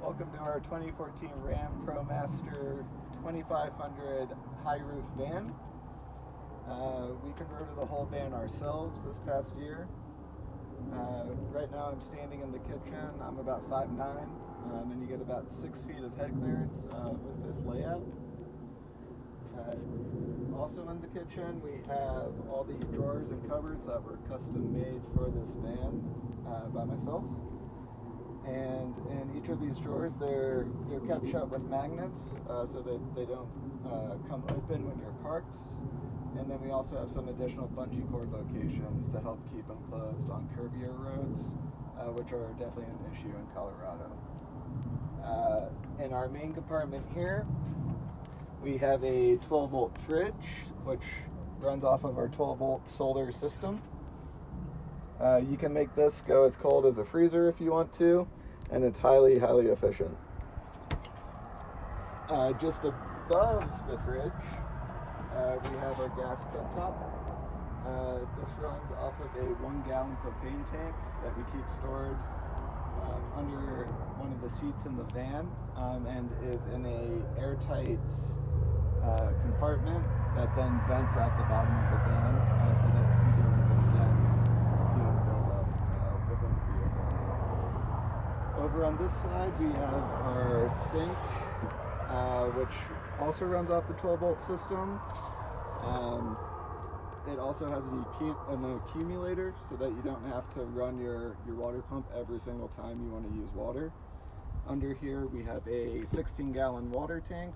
Welcome to our 2014 Ram Promaster 2500 high roof van. We converted the whole van ourselves this past year. Right now I'm standing in the kitchen. I'm about 5'9", and you get about 6 feet of head clearance with this layout. Also in the kitchen we have all the drawers and cupboards that were custom made for this van by myself. And in each of these drawers, they're kept shut with magnets so that they don't come open when you're parked. And then we also have some additional bungee cord locations to help keep them closed on curvier roads, which are definitely an issue in Colorado. In our main compartment here, we have a 12-volt fridge, which runs off of our 12-volt solar system. You can make this go as cold as a freezer if you want to, and it's highly efficient. Just above the fridge, we have our gas cooktop. This runs off of a 1-gallon propane tank that we keep stored under one of the seats in the van, and is in a airtight compartment that then vents out the bottom of the van so that you don't have any gas fuel buildup within the vehicle. Over on this side we have our sink, which also runs off the 12-volt system. It also has an accumulator so that you don't have to run your water pump every single time you want to use water. Under here we have a 16-gallon water tank,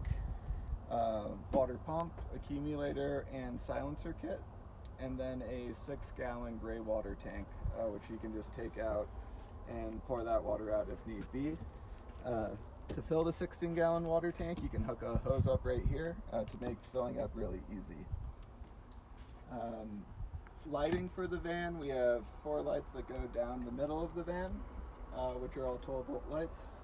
water pump, accumulator, and silencer kit, and then a 6-gallon gray water tank, which you can just take out and pour that water out if need be. To fill the 16-gallon water tank, you can hook a hose up right here to make filling up really easy. Lighting for the van, we have 4 lights that go down the middle of the van, which are all 12-volt lights.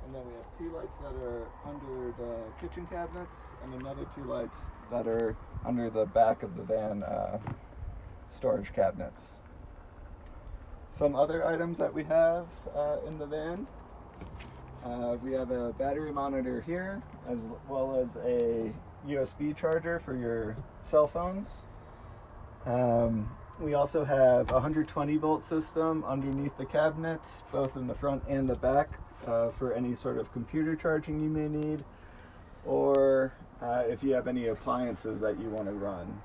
And then we have 2 lights that are under the kitchen cabinets, and another 2 lights that are under the back of the van storage cabinets. Some other items that we have in the van, we have a battery monitor here, as well as a USB charger for your cell phones. We also have a 120-volt system underneath the cabinets, both in the front and the back, for any sort of computer charging you may need, or if you have any appliances that you want to run.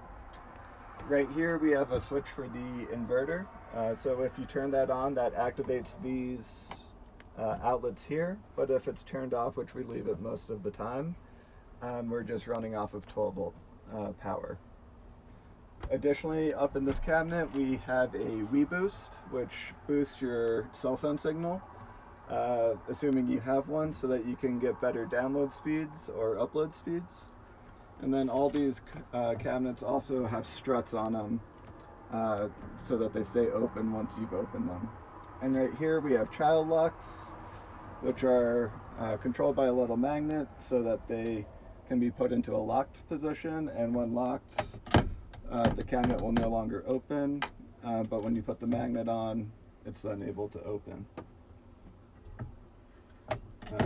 Right here we have a switch for the inverter, so if you turn that on, that activates these outlets here, but if it's turned off, which we leave it most of the time, we're just running off of 12-volt power. Additionally, up in this cabinet we have a WeBoost, which boosts your cell phone signal, assuming you have one, so that you can get better download speeds or upload speeds. And then all these cabinets also have struts on them so that they stay open once you've opened them. And right here we have child locks, which are controlled by a little magnet so that they can be put into a locked position, and when locked, the cabinet will no longer open, but when you put the magnet on, it's then able to open.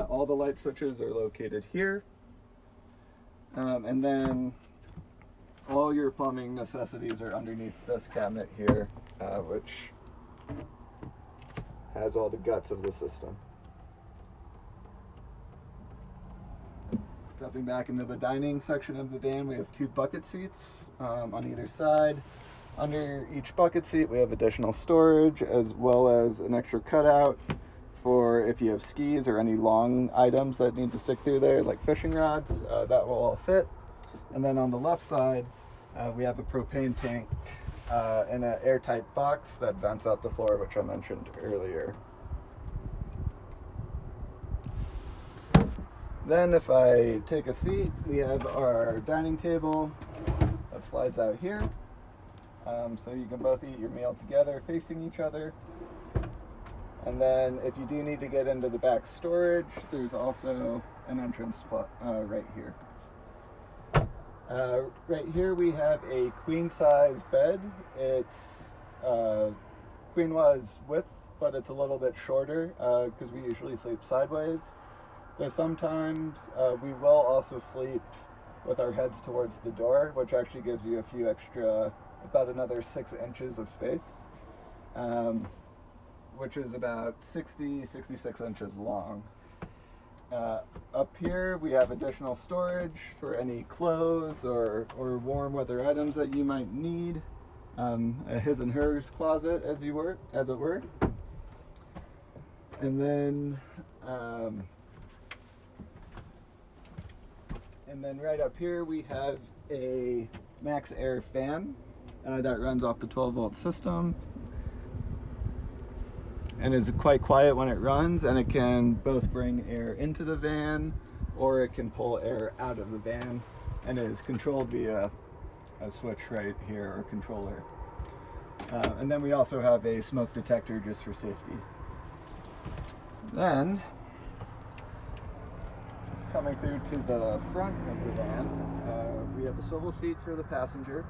All the light switches are located here, and then all your plumbing necessities are underneath this cabinet here, which has all the guts of the system. Stepping back into the dining section of the van, we have 2 bucket seats on either side. Under each bucket seat we have additional storage, as well as an extra cutout for if you have skis or any long items that need to stick through there, like fishing rods. That will all fit. And then on the left side we have a propane tank in an airtight box that vents out the floor, which I mentioned earlier. Then if I take a seat, we have our dining table that slides out here, so you can both eat your meal together facing each other. And then if you do need to get into the back storage, there's also an entrance right here. Right here we have a queen size bed. It's queen size width, but it's a little bit shorter because we usually sleep sideways. But sometimes we will also sleep with our heads towards the door, which actually gives you a few extra, about another 6 inches of space, which is about 66 inches long. Up here we have additional storage for any clothes or warm weather items that you might need. A his and hers closet, as it were. And then right up here we have a max air fan that runs off the 12-volt system and is quite quiet when it runs, and it can both bring air into the van or it can pull air out of the van, and it is controlled via a switch right here, or controller. And then we also have a smoke detector just for safety. Then, coming through to the front of the van, we have a swivel seat for the passenger.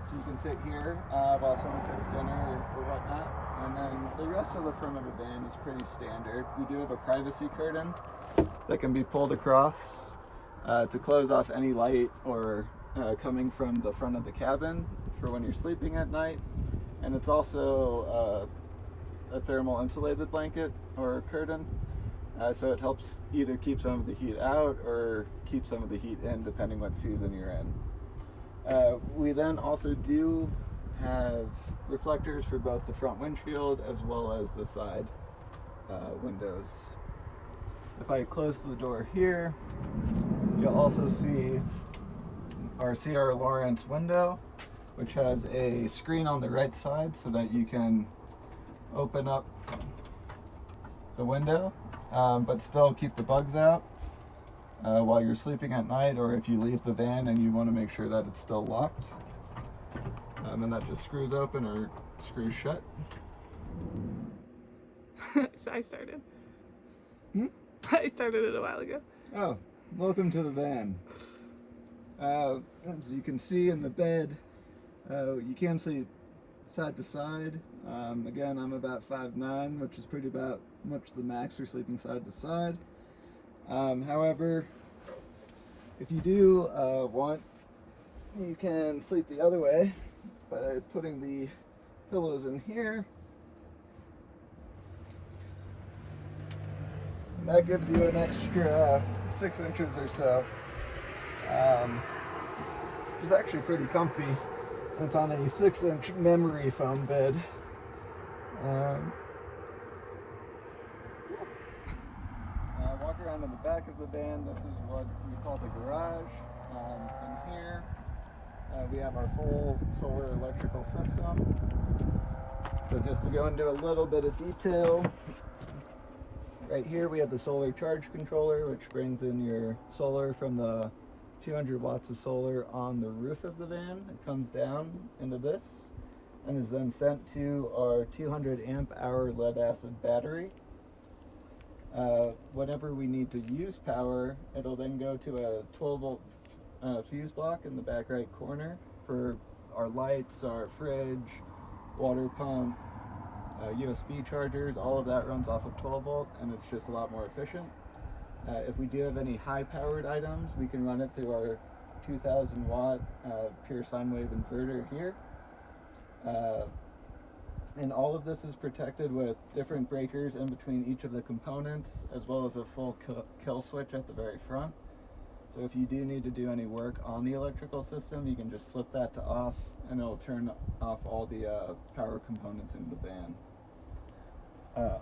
So you can sit here while someone cooks dinner or whatnot. And then the rest of the front of the van is pretty standard. We do have a privacy curtain that can be pulled across to close off any light or coming from the front of the cabin for when you're sleeping at night. And it's also a thermal insulated blanket or curtain, so it helps either keep some of the heat out or keep some of the heat in, depending what season you're in. We then also do have reflectors for both the front windshield as well as the side windows. If I close the door here, you'll also see our C.R. Lawrence window, which has a screen on the right side so that you can open up the window, but still keep the bugs out while you're sleeping at night, or if you leave the van and you want to make sure that it's still locked. And that just screws open or screws shut. So I started. I started it a while ago. Oh, welcome to the van. As you can see in the bed, you can sleep side to side. Again, I'm about 5'9", which is pretty about much the max for sleeping side to side. However, if you do want, you can sleep the other way by putting the pillows in here. And that gives you an extra 6 inches or so. Which is actually pretty comfy. It's on a 6-inch memory foam bed. Walk around in the back of the van. This is what we call the garage. In here, we have our full solar electrical system. So just to go into a little bit of detail, right here we have the solar charge controller, which brings in your solar from the 200 watts of solar on the roof of the van. It comes down into this and is then sent to our 200 amp hour lead acid battery. Whenever we need to use power, it'll then go to a 12 volt fuse block in the back right corner for our lights, our fridge, water pump, USB chargers. All of that runs off of 12 volt, and it's just a lot more efficient. If we do have any high-powered items, we can run it through our 2,000 watt pure sine wave inverter here. And all of this is protected with different breakers in between each of the components, as well as a full kill switch at the very front. So if you do need to do any work on the electrical system, you can just flip that to off, and it'll turn off all the power components in the van.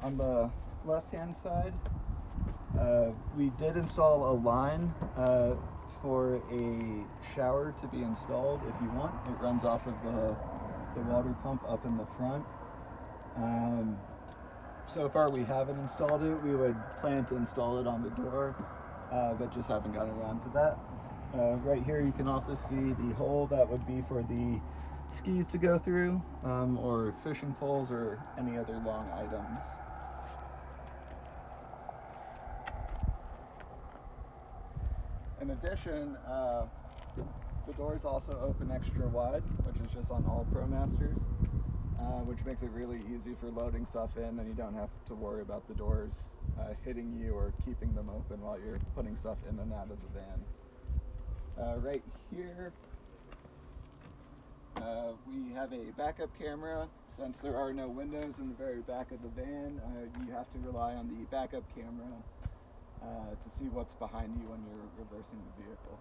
On the left-hand side, we did install a line for a shower to be installed if you want. It runs off of the water pump up in the front. So far we haven't installed it. We would plan to install it on the door, but just haven't gotten around to that. Right here you can also see the hole that would be for the skis to go through, or fishing poles or any other long items. In addition, the doors also open extra wide, which is just on all Promasters, which makes it really easy for loading stuff in, and you don't have to worry about the doors hitting you or keeping them open while you're putting stuff in and out of the van. Right here, we have a backup camera. Since there are no windows in the very back of the van, you have to rely on the backup camera to see what's behind you when you're reversing the vehicle.